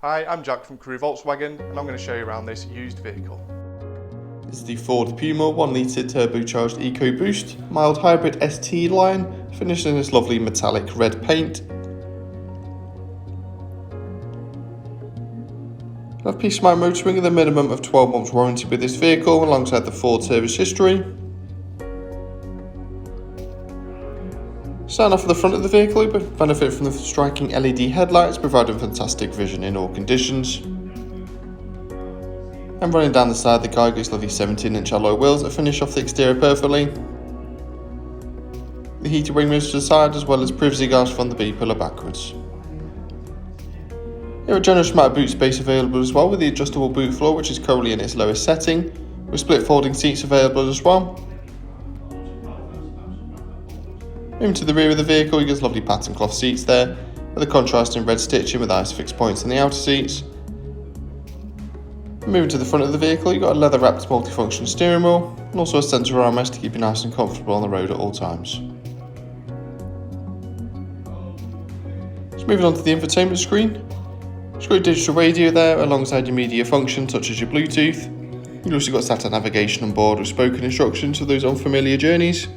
Hi, I'm Jack from Crewe Volkswagen and I'm going to show you around this used vehicle. This is the Ford Puma 1.0T turbocharged EcoBoost mild hybrid ST-Line, finished in this lovely metallic red paint. You have peace of mind motoring with a minimum of 12 months warranty with this vehicle alongside the Ford service history. Starting off at the front of the vehicle, you benefit from the striking LED headlights providing fantastic vision in all conditions. And running down the side, the car gets lovely 17-inch alloy wheels that finish off the exterior perfectly. The heated wing mirrors to the side as well as privacy guards from the B pillar backwards. There are a generous amount of boot space available as well with the adjustable boot floor, which is currently in its lowest setting, with split folding seats available as well. Moving to the rear of the vehicle, you get lovely pattern cloth seats there, with a contrasting red stitching with ISOFIX points on the outer seats. Moving to the front of the vehicle, you've got a leather wrapped multifunction steering wheel, and also a centre armrest to keep you nice and comfortable on the road at all times. So moving on to the infotainment screen, you've got your digital radio there alongside your media function such as your Bluetooth. You've also got satellite navigation on board with spoken instructions for those unfamiliar journeys.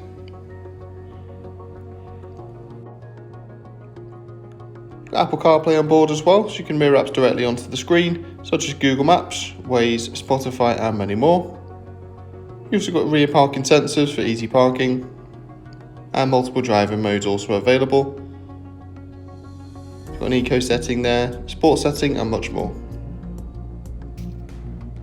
Apple CarPlay on board as well, so you can mirror apps directly onto the screen, such as Google Maps, Waze, Spotify and many more. You've also got rear parking sensors for easy parking, and multiple driving modes also available. You've got an eco setting there, sport setting and much more.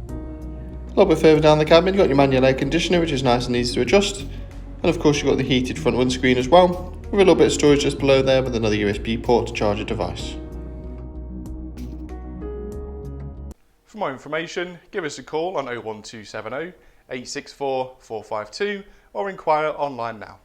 A little bit further down the cabin, you've got your manual air conditioner, which is nice and easy to adjust, and of course you've got the heated front windscreen as well, with a little bit of storage just below there with another USB port to charge a device. For more information, give us a call on 01270 864 452 or inquire online now.